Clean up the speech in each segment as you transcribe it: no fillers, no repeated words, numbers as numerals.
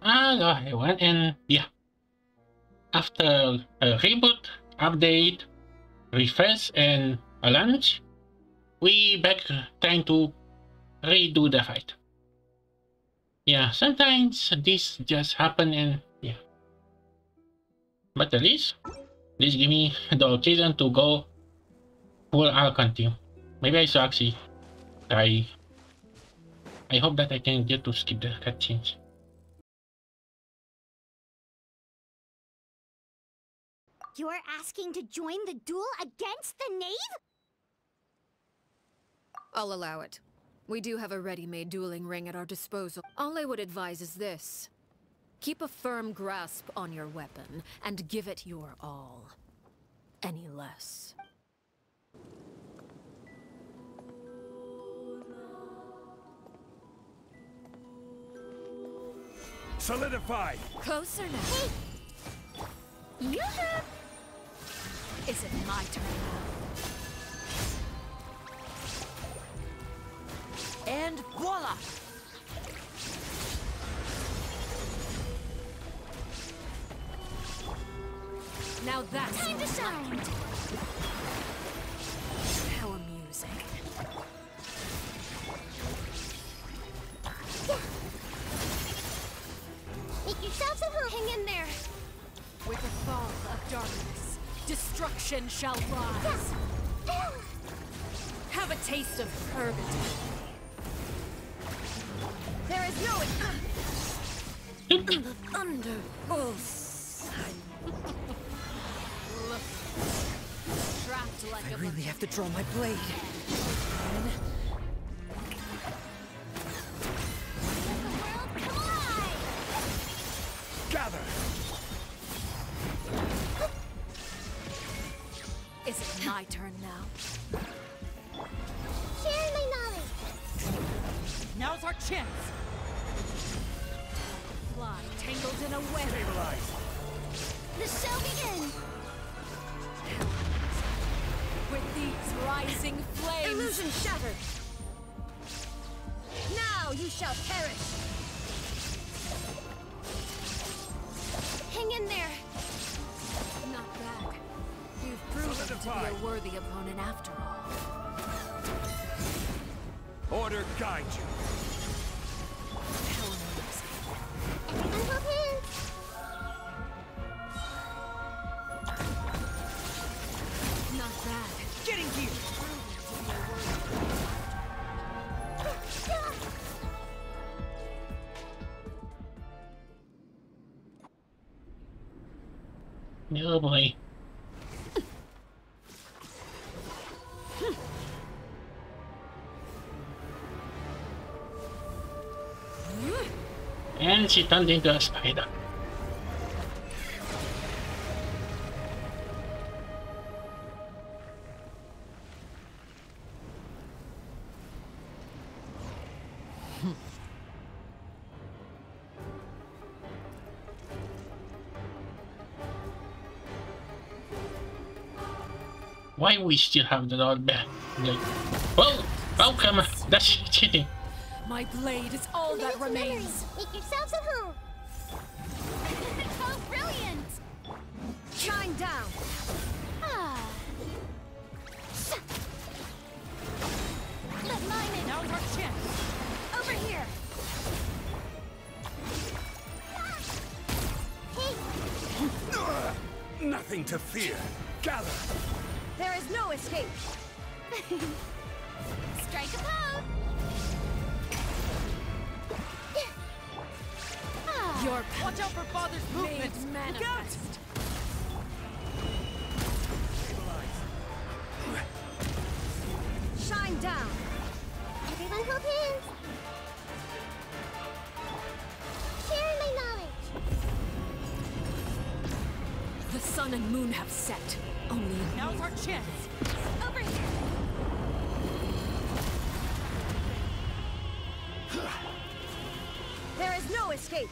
Hello everyone, and yeah, after a reboot, update, refresh, and a launch, we back trying to redo the fight. Yeah, sometimes this just happen and yeah. But at least, this give me the occasion to go full Archon team. Maybe I should actually try. I hope that I can get to skip the cutscenes. You're asking to join the duel against the knave? I'll allow it. We do have a ready-made dueling ring at our disposal. All I would advise is this. Keep a firm grasp on your weapon, and give it your all. Any less. Solidify! Closer now. Hey! Yoo-hoo! Is it my turn now? And voila! Now that's Time to shine! how amusing. Make yourselves at home! Hang in there! With the fall of darkness, destruction shall rise. Have a taste of purgatory. There is no The thunder pulse. Look. Trapped like I a really have to draw my blade. Gather! Is it my turn now? Share my knowledge! Now's our chance! Fly tangled in a web. Stabilize! The show begins! With these rising flames. Illusion shattered! Now you shall perish! Hang in there. Not bad. You've proven to Solidify. be a worthy opponent after all. Order guide you! How amazing. Everyone hold hands! Not bad. Getting here! Oh boy. And she turned into a spider. Why we still have the old bell? Like, whoa! Welcome! That's cheating. My blade is all that Minutes memory. remains. Make yourselves at home! Oh, brilliant! Shine down. Ah. Let mine in! Now's our chance! Over here! Hey! Nothing to fear! Gather! There is no escape! Strike a pose! Ah. Your Watch out for Father's movement! Look out! manifest. Shine down! Everyone hold hands! Share my knowledge! The sun and moon have set. Only Now's our chance! Over here! There is no escape!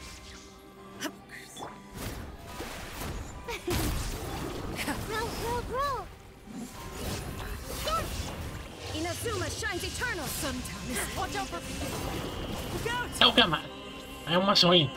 Roll, roll, roll! Yes! Inazuma shines eternal! sometimes. Watch out for... Look out! Oh, come on. I almost win.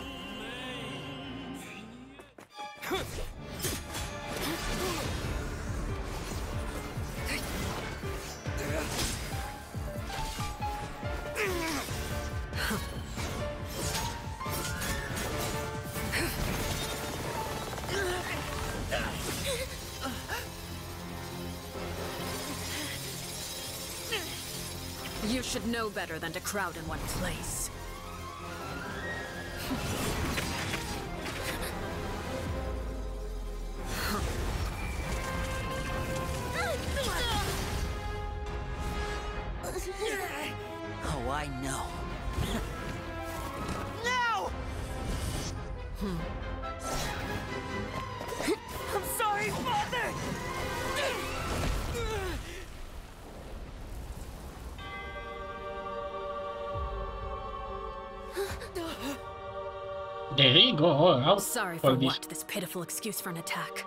should know better than to crowd in one place. Oh, I know. No! I'm sorry, Father! There you go. Oh, out Sorry for for this. what? This pitiful excuse for an attack.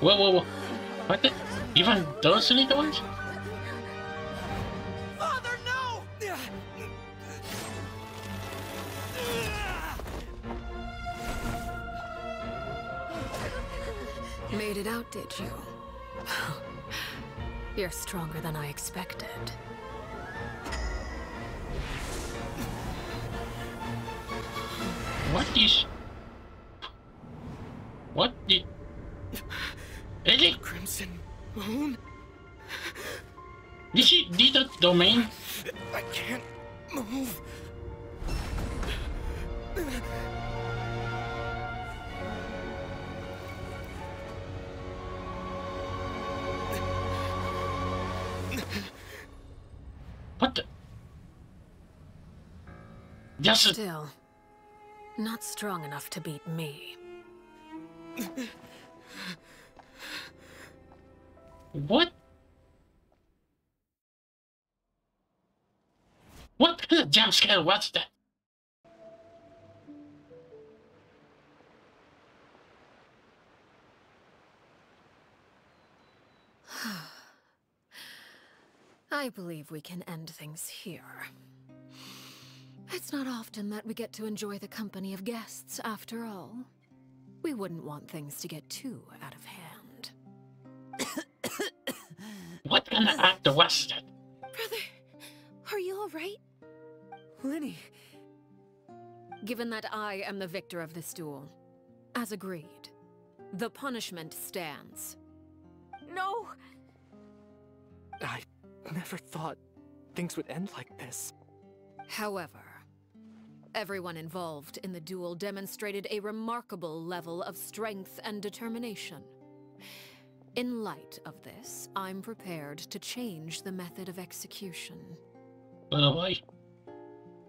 Whoa, whoa, whoa. What the? Even those little ones? Father, no! Made it out, did you? You're stronger than I expected. What is... What did... Really? Crimson Moon? Did she did that domain? I can't move. What the... Just... Still, not strong enough to beat me. What? What kind of jump scare was that? I believe we can end things here. It's not often that we get to enjoy the company of guests, after all. We wouldn't want things to get too out of hand. What kind of actor was that? Brother, are you alright? Lenny, Given that I am the victor of this duel, as agreed, the punishment stands. No! I never thought things would end like this. However, everyone involved in the duel demonstrated a remarkable level of strength and determination. In light of this, I'm prepared to change the method of execution. Oh boy.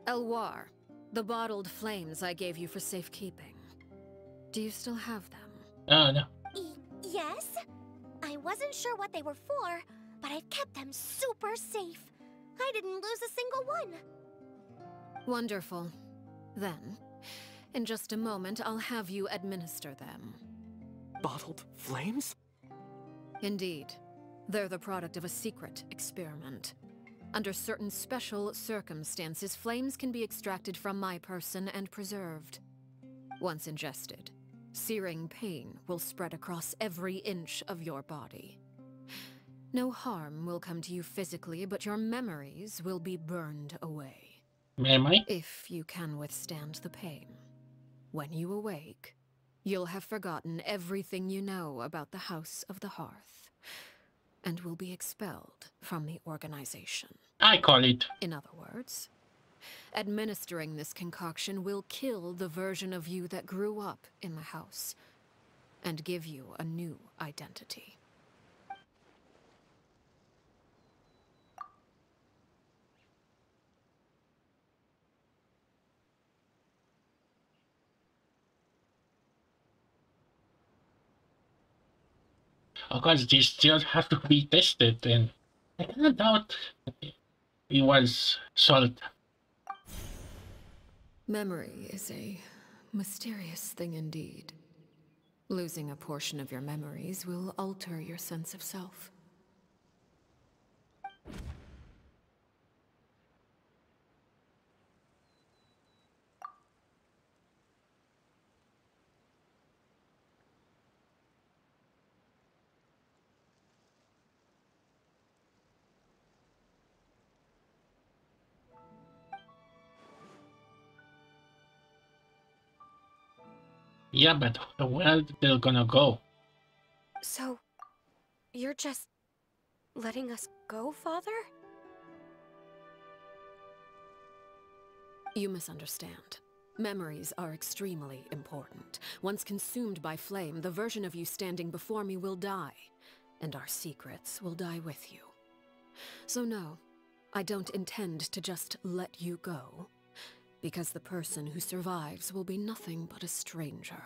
Elwar, the bottled flames I gave you for safekeeping. Do you still have them? Oh no. Yes? I wasn't sure what they were for, but I've kept them super safe. I didn't lose a single one. Wonderful. Then, in just a moment, I'll have you administer them. Bottled flames? Indeed. They're the product of a secret experiment. Under certain special circumstances, flames can be extracted from my person and preserved. Once ingested, searing pain will spread across every inch of your body. No harm will come to you physically, but your memories will be burned away. Memory? If you can withstand the pain. When you awake, you'll have forgotten everything you know about the House of the Hearth, and will be expelled from the organization. I call it. In other words, administering this concoction will kill the version of you that grew up in the house, and give you a new identity. Of course, these still have to be tested, and I cannot doubt it was salt. Memory is a mysterious thing indeed. Losing a portion of your memories will alter your sense of self. Yeah, but where they're gonna go? So, you're just letting us go, Father? You misunderstand. Memories are extremely important. Once consumed by flame, the version of you standing before me will die, and our secrets will die with you. So no, I don't intend to just let you go, because the person who survives will be nothing but a stranger.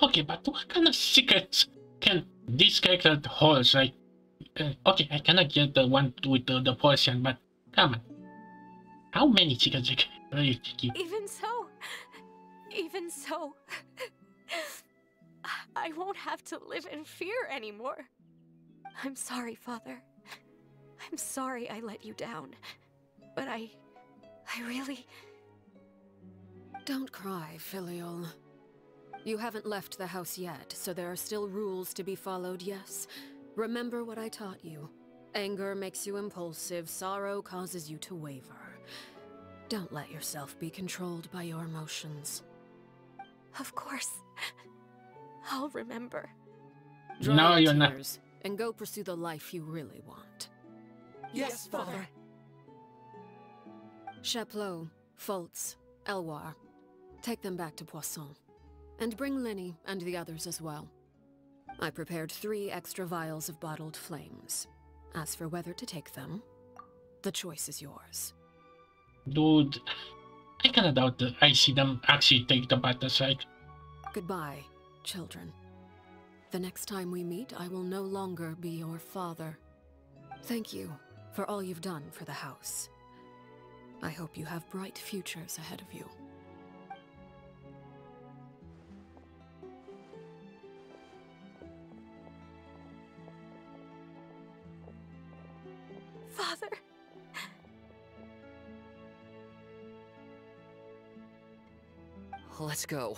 Okay, but what kind of secrets can this character hold? Like, okay, I cannot get the one with the poison, but come on. How many secrets you can really keep? Even so, I won't have to live in fear anymore. I'm sorry, Father. I'm sorry I let you down. But I really... Don't cry, Filial. You haven't left the house yet, so there are still rules to be followed, yes? Remember what I taught you. Anger makes you impulsive, sorrow causes you to waver. Don't let yourself be controlled by your emotions. Of course. I'll remember. Dry No, your you're not. tears, and go pursue the life you really want. Yes, Father. Chaplot, Fultz, Elwar. Take them back to Poisson. And bring Linny and the others as well. I prepared 3 extra vials of bottled flames. As for whether to take them, the choice is yours. Dude, I cannot doubt that I see them actually take the battle side. Goodbye, children. The next time we meet, I will no longer be your father. Thank you for all you've done for the house. I hope you have bright futures ahead of you. Father. Let's go.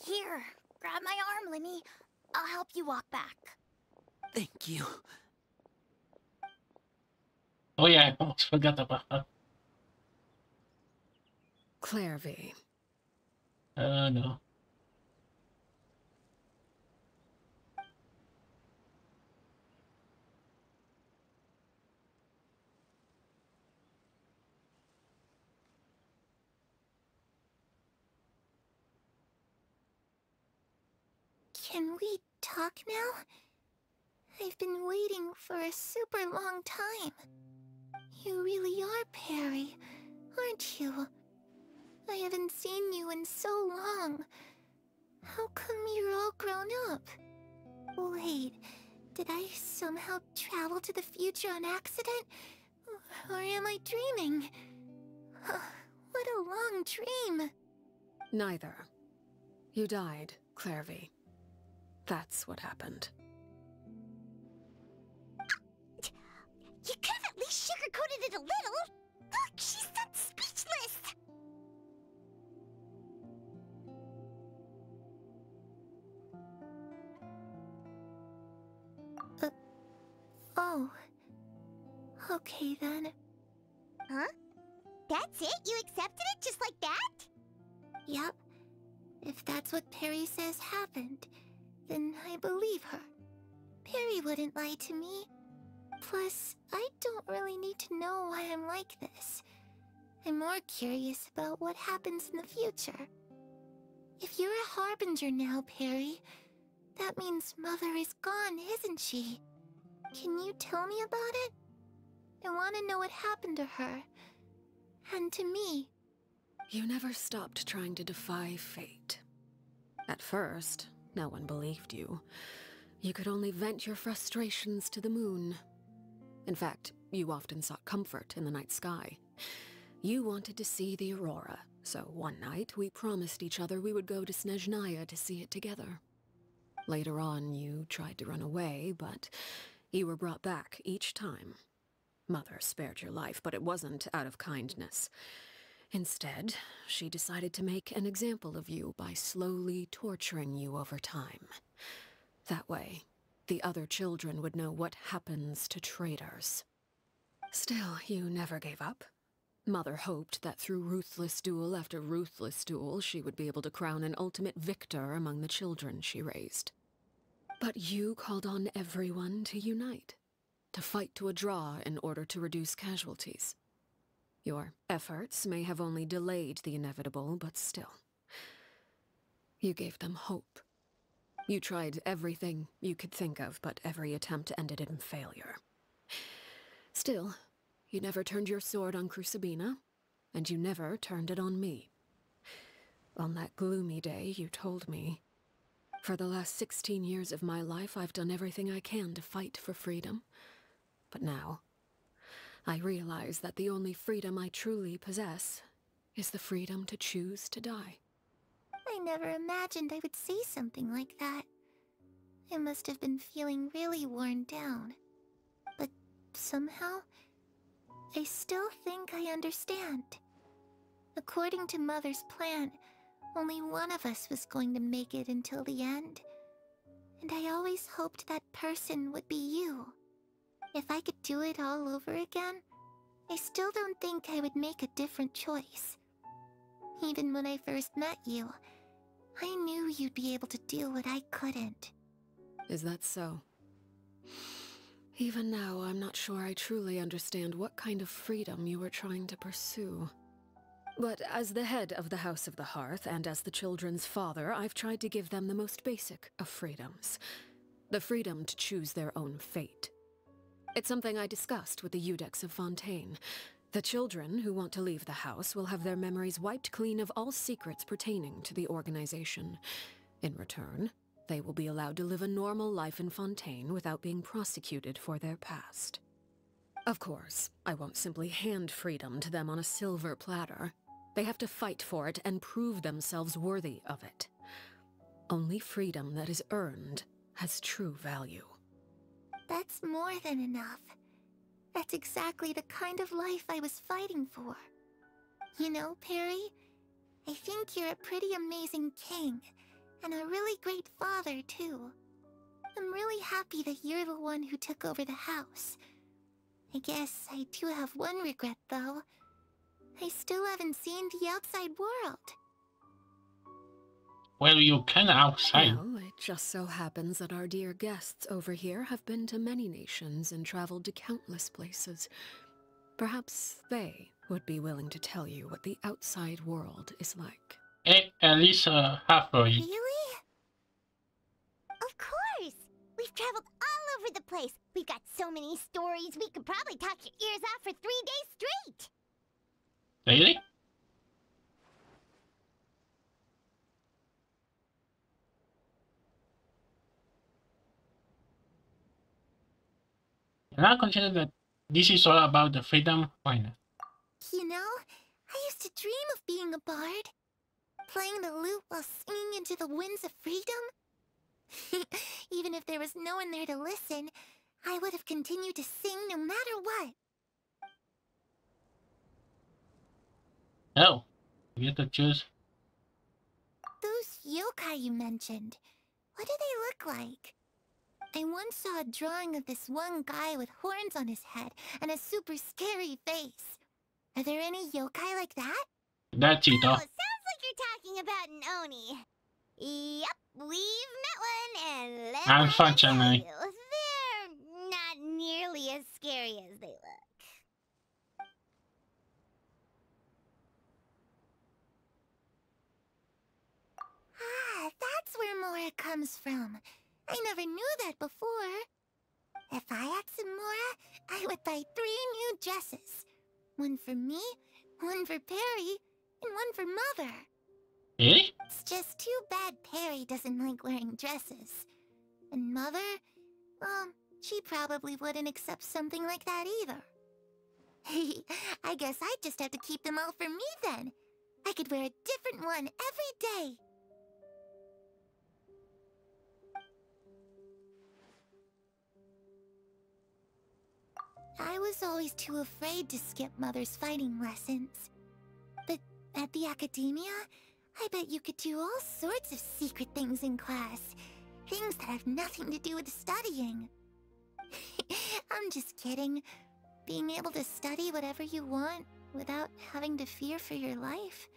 Here, grab my arm, Linny. I'll help you walk back. Thank you. Oh yeah, I almost forgot about her. Clairvy. No. Can we talk now? I've been waiting for a super long time. You really are Perry, aren't you? I haven't seen you in so long. How come you're all grown up? Wait, did I somehow travel to the future on accident? Or am I dreaming? What a long dream. Neither. You died, Clairvy. That's what happened. You could have at least sugarcoated it a little. Look, she's done speechless. Oh. Okay then. Huh? That's it? You accepted it just like that? Yep. If that's what Perry says happened, then I believe her. Perry wouldn't lie to me. Plus, I don't really need to know why I'm like this. I'm more curious about what happens in the future. If you're a harbinger now, Perry, that means Mother is gone, isn't she? Can you tell me about it? I want to know what happened to her. And to me. You never stopped trying to defy fate. At first, no one believed you. You could only vent your frustrations to the moon. In fact, you often sought comfort in the night sky. You wanted to see the aurora, so one night we promised each other we would go to Snezhnaya to see it together. Later on, you tried to run away, but you were brought back each time. Mother spared your life, but it wasn't out of kindness. Instead, she decided to make an example of you by slowly torturing you over time. That way, the other children would know what happens to traitors. Still, you never gave up. Mother hoped that through ruthless duel after ruthless duel, she would be able to crown an ultimate victor among the children she raised. But you called on everyone to unite, to fight to a draw in order to reduce casualties. Your efforts may have only delayed the inevitable, but still. You gave them hope. You tried everything you could think of, but every attempt ended in failure. Still, you never turned your sword on Crucibina, and you never turned it on me. On that gloomy day, you told me, "For the last 16 years of my life, I've done everything I can to fight for freedom. But now, I realize that the only freedom I truly possess is the freedom to choose to die." I never imagined I would say something like that. I must have been feeling really worn down. But somehow, I still think I understand. According to Mother's plan, only one of us was going to make it until the end. And I always hoped that person would be you. If I could do it all over again, I still don't think I would make a different choice. Even when I first met you, I knew you'd be able to do what I couldn't. Is that so? Even now, I'm not sure I truly understand what kind of freedom you were trying to pursue. But as the head of the House of the Hearth and as the children's father, I've tried to give them the most basic of freedoms. The freedom to choose their own fate. It's something I discussed with the Iudex of Fontaine. The children who want to leave the house will have their memories wiped clean of all secrets pertaining to the organization. In return, they will be allowed to live a normal life in Fontaine without being prosecuted for their past. Of course, I won't simply hand freedom to them on a silver platter. They have to fight for it and prove themselves worthy of it. Only freedom that is earned has true value. That's more than enough. That's exactly the kind of life I was fighting for. You know, Perry, I think you're a pretty amazing king, and a really great father, too. I'm really happy that you're the one who took over the house. I guess I do have one regret, though. I still haven't seen the outside world. Well, you can outside. Well, it just so happens that our dear guests over here have been to many nations and traveled to countless places. Perhaps they would be willing to tell you what the outside world is like. At least halfway. Really? Of course! We've traveled all over the place. We've got so many stories, we could probably talk your ears off for 3 days straight. Really? And I consider that this is all about the freedom. Why not? You know, I used to dream of being a bard. Playing the lute while singing into the winds of freedom. Even if there was no one there to listen, I would have continued to sing no matter what. Oh, you get to choose. Those yokai you mentioned, what do they look like? I once saw a drawing of this one guy with horns on his head and a super scary face. Are there any yokai like that? That's it, Oh, oh. it sounds like you're talking about an Oni. Yep, we've met one, and let me tell Unfortunately. you, they're not nearly as scary as they look. Ah, that's where Mora comes from. I never knew that before. If I had some Mora, I would buy 3 new dresses. One for me, one for Perry, and one for Mother. Really? It's just too bad Perry doesn't like wearing dresses. And Mother, well, she probably wouldn't accept something like that either. I guess I'd just have to keep them all for me then. I could wear a different one every day. I was always too afraid to skip Mother's fighting lessons. But at the academia, I bet you could do all sorts of secret things in class. Things that have nothing to do with studying. I'm just kidding. being able to study whatever you want without having to fear for your life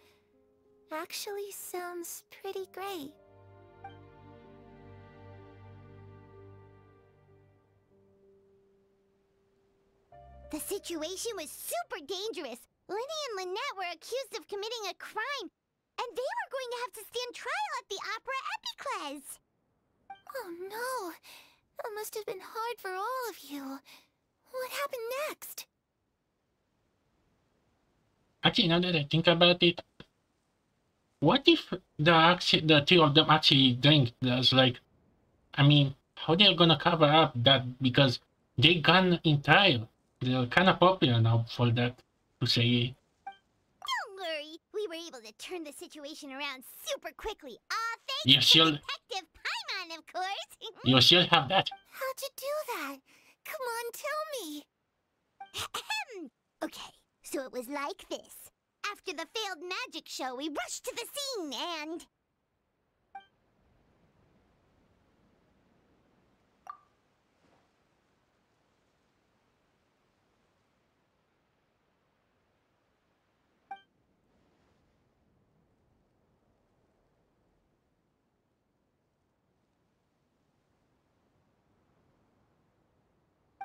actually sounds pretty great. The situation was super dangerous. Lenny and Lynette were accused of committing a crime, and they were going to have to stand trial at the Opera Epicles. Oh no! That must have been hard for all of you. What happened next? Actually, now that I think about it, what if the two of them actually drink? That's like, I mean, how they're gonna cover up that because they gone in trial? They're kind of popular now for that, to say. Don't worry, we were able to turn the situation around super quickly. You Thanks to still, Detective Paimon, of course. you still have that. How'd you do that? Come on, tell me. Okay, so it was like this. After the failed magic show, we rushed to the scene and...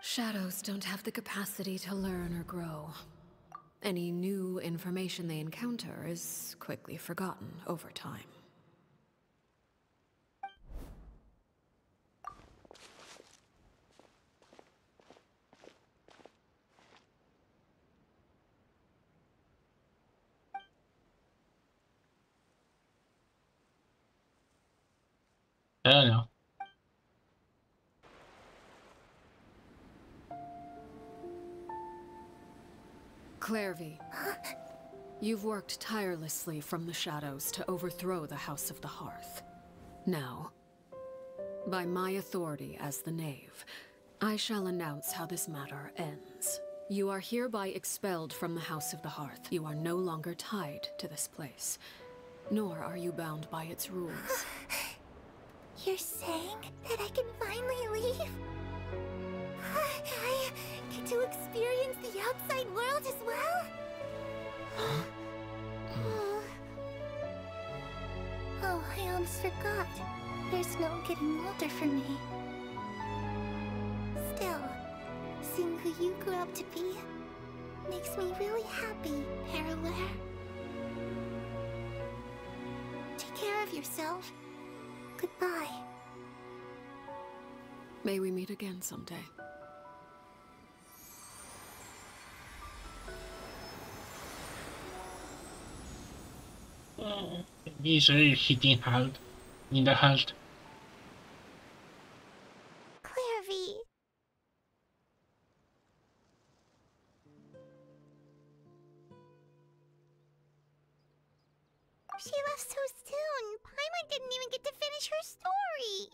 Shadows don't have the capacity to learn or grow. Any new information they encounter is quickly forgotten over time. I don't know. Clairvy, you've worked tirelessly from the shadows to overthrow the House of the Hearth. Now, by my authority as the Knave, I shall announce how this matter ends. You are hereby expelled from the House of the Hearth. You are no longer tied to this place, nor are you bound by its rules. You're saying that I can finally leave? I get to experience the outside world as well? Oh, I almost forgot. There's no getting older for me. Still, seeing who you grew up to be makes me really happy, Parallare. Take care of yourself. Goodbye. May we meet again someday. He's really hitting hard in the heart. Clairvy. She left so soon. Paimon didn't even get to finish her story.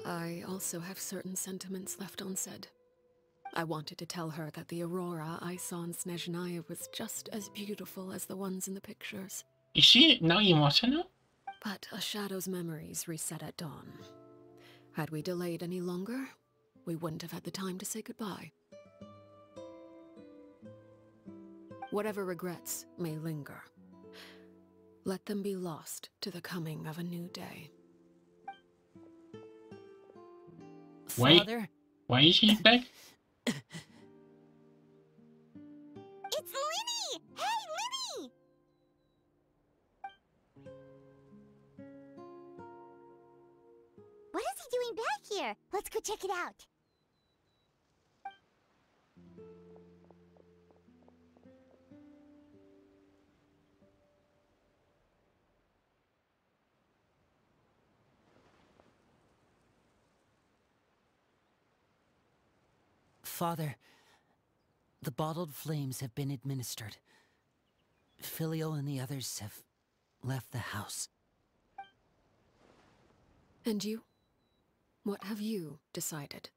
I also have certain sentiments left unsaid. I wanted to tell her that the aurora I saw in Snezhnaya was just as beautiful as the ones in the pictures. Is she now emotional? But a shadow's memories reset at dawn. Had we delayed any longer, we wouldn't have had the time to say goodbye. Whatever regrets may linger, let them be lost to the coming of a new day. Wait. Father? Why is he back? It's Linny! Hey, Linny! What is he doing back here? Let's go check it out. Father, the bottled flames have been administered. Filio and the others have left the house. And you? What have you decided?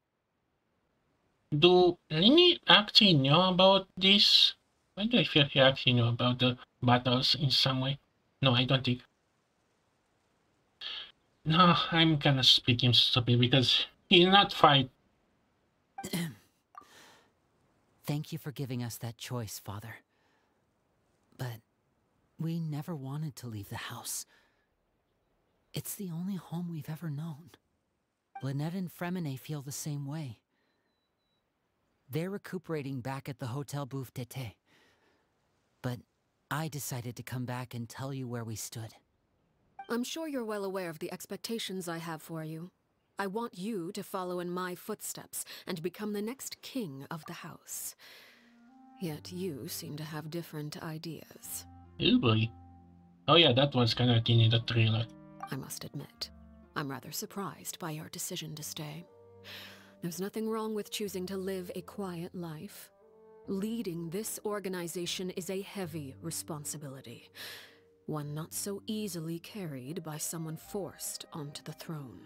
Do Linny actually know about this? Why do I feel he actually know about the battles in some way? No, I don't think. No, I'm kinda speaking stupid because he did not fight Thank you for giving us that choice, Father. But we never wanted to leave the house. It's the only home we've ever known. Lynette and Fremine feel the same way. They're recuperating back at the Hotel Bouffe d'été. But I decided to come back and tell you where we stood. I'm sure you're well aware of the expectations I have for you. I want you to follow in my footsteps and become the next king of the house. Yet you seem to have different ideas. Oh boy. Oh yeah, that was kind of in the trailer. I must admit, I'm rather surprised by your decision to stay. There's nothing wrong with choosing to live a quiet life. Leading this organization is a heavy responsibility, one not so easily carried by someone forced onto the throne.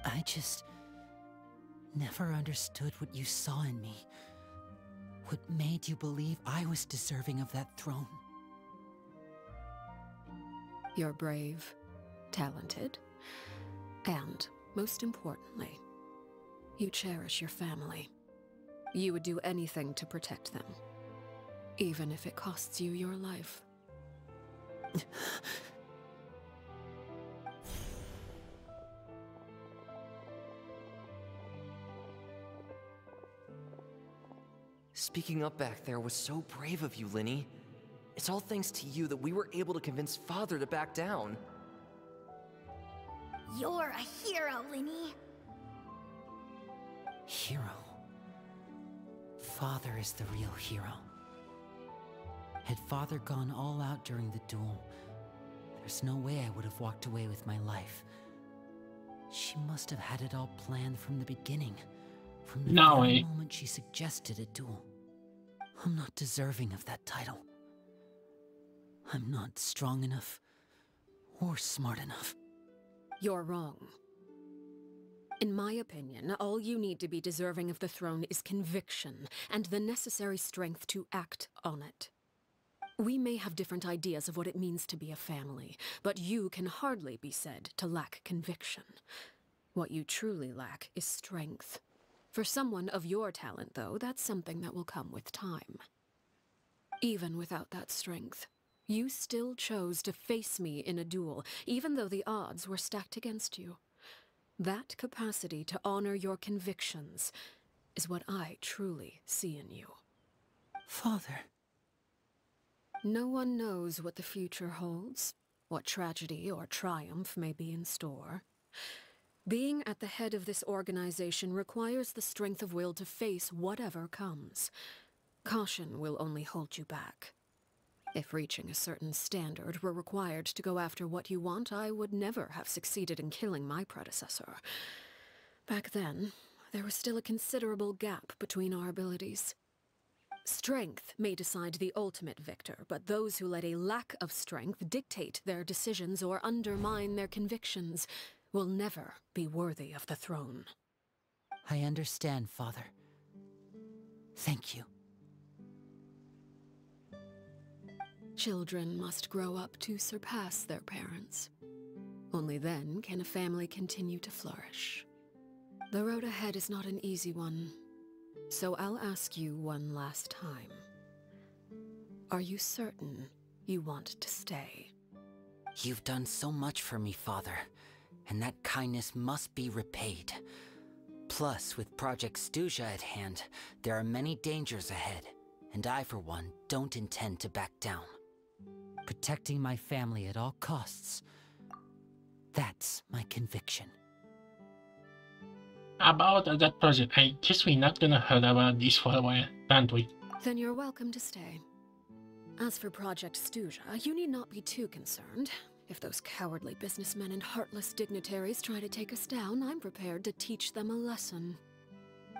I just never understood what you saw in me. What made you believe I was deserving of that throne? You're brave, talented, and, most importantly, you cherish your family. You would do anything to protect them, even if it costs you your life. Speaking up back there was so brave of you, Linny. It's all thanks to you that we were able to convince Father to back down. You're a hero, Linny. Hero? Father is the real hero. Had Father gone all out during the duel, there's no way I would have walked away with my life. She must have had it all planned from the beginning. From the very moment she suggested a duel. I'm not deserving of that title. I'm not strong enough or smart enough. You're wrong. In my opinion, all you need to be deserving of the throne is conviction and the necessary strength to act on it. We may have different ideas of what it means to be a family, but you can hardly be said to lack conviction. What you truly lack is strength. For someone of your talent, though, that's something that will come with time. Even without that strength, you still chose to face me in a duel, even though the odds were stacked against you. That capacity to honor your convictions is what I truly see in you. Father. No one knows what the future holds, what tragedy or triumph may be in store. Being at the head of this organization requires the strength of will to face whatever comes. Caution will only hold you back. If reaching a certain standard were required to go after what you want, I would never have succeeded in killing my predecessor. Back then, there was still a considerable gap between our abilities. Strength may decide the ultimate victor, but those who let a lack of strength dictate their decisions or undermine their convictions will never be worthy of the throne. I understand, Father. Thank you. Children must grow up to surpass their parents. Only then can a family continue to flourish. The road ahead is not an easy one, so I'll ask you one last time. Are you certain you want to stay? You've done so much for me, Father, and that kindness must be repaid. Plus, with Project Stuja at hand, there are many dangers ahead, and I, for one, don't intend to back down. Protecting my family at all costs. That's my conviction. About that project, I guess we're not gonna hear about this for a while, can't we? Then you're welcome to stay. As for Project Stuja, you need not be too concerned. If those cowardly businessmen and heartless dignitaries try to take us down, I'm prepared to teach them a lesson.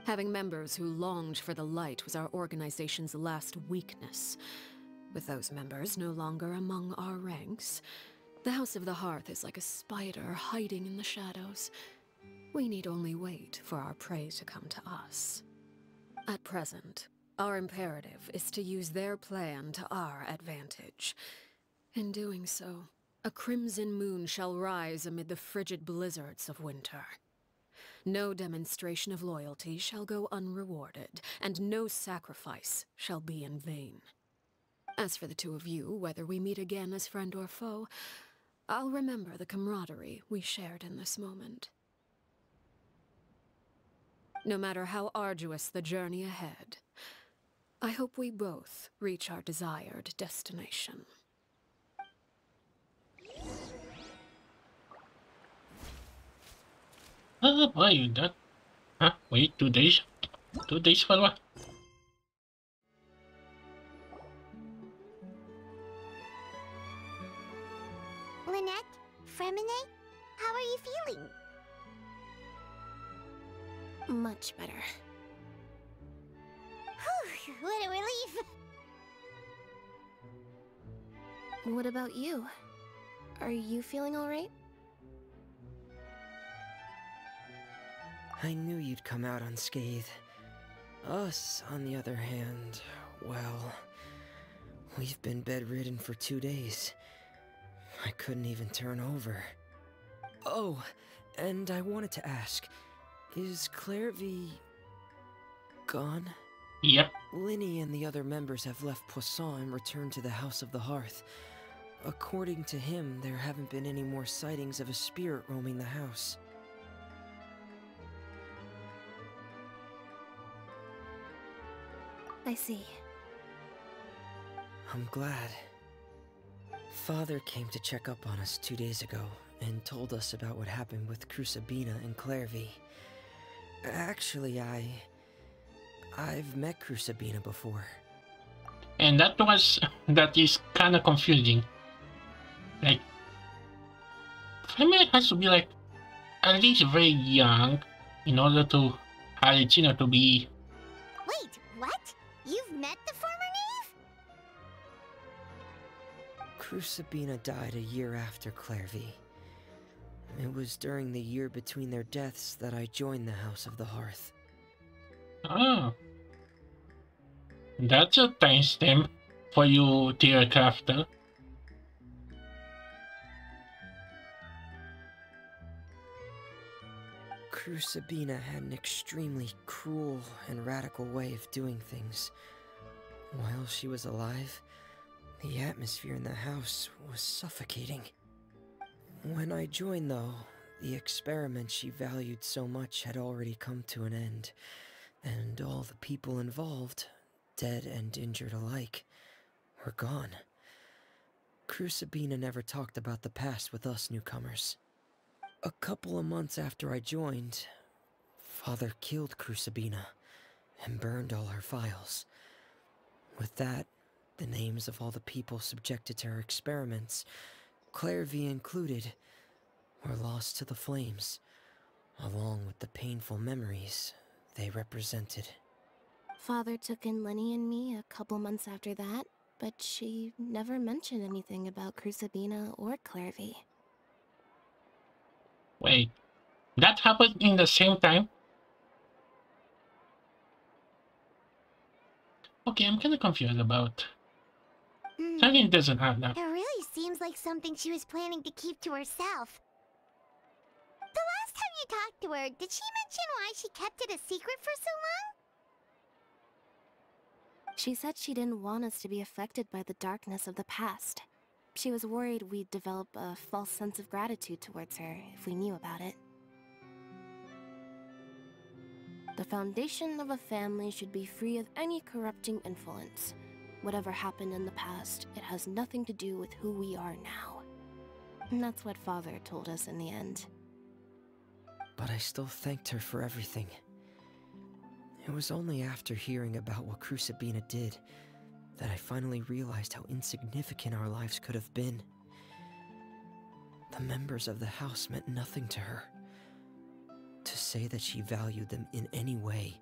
Having members who longed for the light was our organization's last weakness. With those members no longer among our ranks, the House of the Hearth is like a spider hiding in the shadows. We need only wait for our prey to come to us. At present, our imperative is to use their plan to our advantage. In doing so, a crimson moon shall rise amid the frigid blizzards of winter. No demonstration of loyalty shall go unrewarded, and no sacrifice shall be in vain. As for the two of you, whether we meet again as friend or foe, I'll remember the camaraderie we shared in this moment. No matter how arduous the journey ahead, I hope we both reach our desired destination. Oh boy, that... Huh? Wait, 2 days? 2 days for what? Lynette? Fremine? How are you feeling? Much better. Whew, what a relief! What about you? Are you feeling alright? I knew you'd come out unscathed. Us, on the other hand, well, we've been bedridden for 2 days. I couldn't even turn over. Oh, and I wanted to ask, is Clairvy gone? Yep. Linny and the other members have left Poisson and returned to the House of the Hearth. According to him, there haven't been any more sightings of a spirit roaming the house. I see. I'm glad. Father came to check up on us 2 days ago and told us about what happened with Crucibina and Clairvy. Actually, I've met Crucibina before. And that is kind of confusing. Like, Female has to be like at least very young in order to Halicina to be... Wait, what? You've met the former knave? Crucibina died a year after Clairvy. It was during the year between their deaths that I joined the House of the Hearth. Oh. That's a timestamp for you, dear crafter. Crucibina had an extremely cruel and radical way of doing things. While she was alive, the atmosphere in the house was suffocating. When I joined, though, the experiment she valued so much had already come to an end, and all the people involved, dead and injured alike, were gone. Crucibina never talked about the past with us newcomers. A couple of months after I joined, Father killed Crucibina and burned all her files. With that, the names of all the people subjected to her experiments, Clairvy included, were lost to the flames, along with the painful memories they represented. Father took in Linny and me a couple months after that, but she never mentioned anything about Crucibina or Clairvy. Wait, that happened in the same time? Okay, I'm kind of confused about... Something doesn't add up. It really seems like something she was planning to keep to herself. The last time you talked to her, did she mention why she kept it a secret for so long? She said she didn't want us to be affected by the darkness of the past. She was worried we'd develop a false sense of gratitude towards her if we knew about it. The foundation of a family should be free of any corrupting influence. Whatever happened in the past, it has nothing to do with who we are now. And that's what Father told us in the end. But I still thanked her for everything. It was only after hearing about what Crucibina did that I finally realized how insignificant our lives could have been. The members of the house meant nothing to her. To say that she valued them in any way,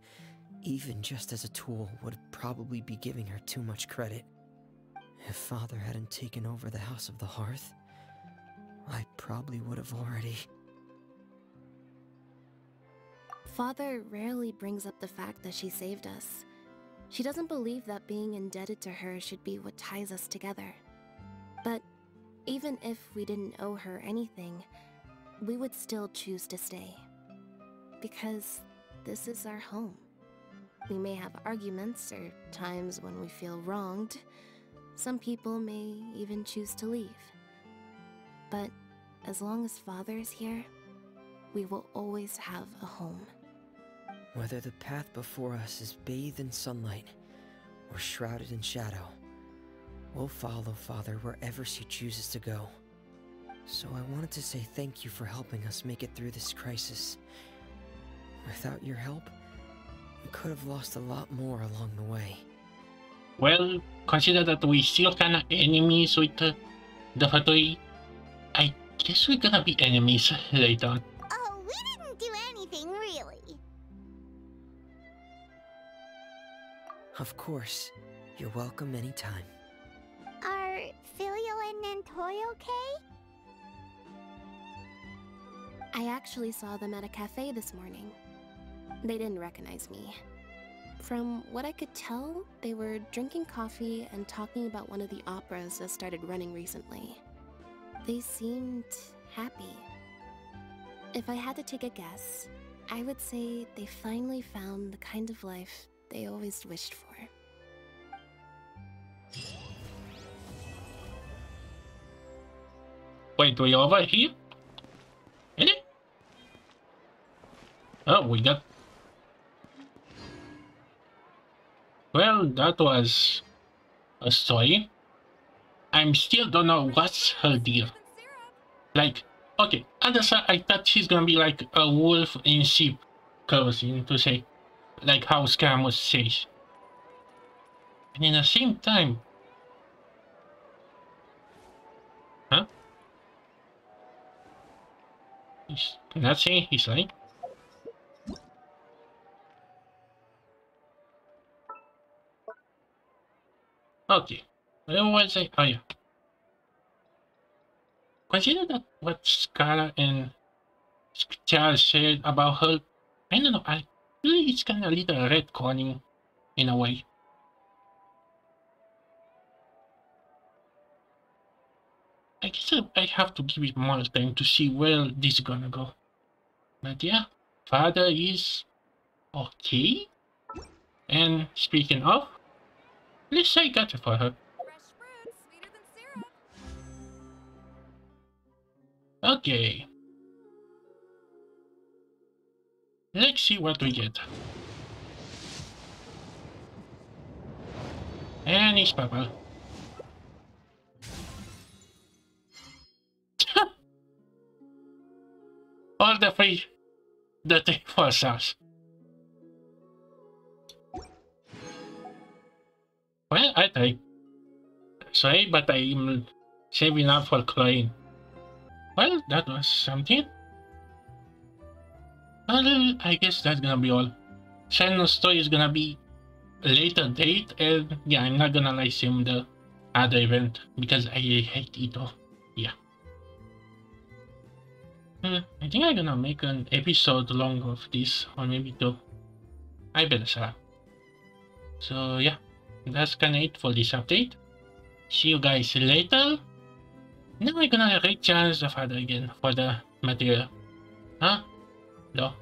even just as a tool, would probably be giving her too much credit. If Father hadn't taken over the House of the Hearth, I probably would have already... Father rarely brings up the fact that she saved us. She doesn't believe that being indebted to her should be what ties us together. But even if we didn't owe her anything, we would still choose to stay. because this is our home. We may have arguments or times when we feel wronged. Some people may even choose to leave. But as long as Father is here, we will always have a home. Whether the path before us is bathed in sunlight or shrouded in shadow, we'll follow Father wherever she chooses to go. So I wanted to say thank you for helping us make it through this crisis. Without your help, we could have lost a lot more along the way. Well, consider that we still kinda enemies with the factory. I guess we're gonna be enemies later on. Oh, we didn't do anything, really. Of course, you're welcome anytime. Are Filio and Nantoy okay? I actually saw them at a cafe this morning. They didn't recognize me. From what I could tell, they were drinking coffee and talking about one of the operas that started running recently. They seemed happy. If I had to take a guess, I would say they finally found the kind of life they always wished for. Wait, we over here? Is it? Oh, we got... Well, that was a story. I'm still don't know what's her deal. Like, okay, at the start I thought she's gonna be like a wolf in sheep clothing, to say, like how Scaramouche says. And in the same time... Huh? Can that say he's like... Okay. What was I? Oh yeah. Consider that what Scarlet and Charles said about her. I don't know. I feel it's kind of a little retconning in a way. I guess I have to give it more time to see where this is gonna go. But yeah, Father is okay. And speaking of, let's say gotcha for her. Okay. Let's see what we get. And it's purple. All the three for us. Well, I try. Sorry, but I'm saving up for Chloe. Well, that was something. Well, I guess that's gonna be all. Channel story is gonna be a later date, and yeah, I'm not gonna live stream the other event because I hate it all. Yeah. I think I'm gonna make an episode long of this, or maybe two. I better start. So yeah, that's kinda it for this update. See you guys later. Now I'm gonna recharge the Father again for the material. Huh? No.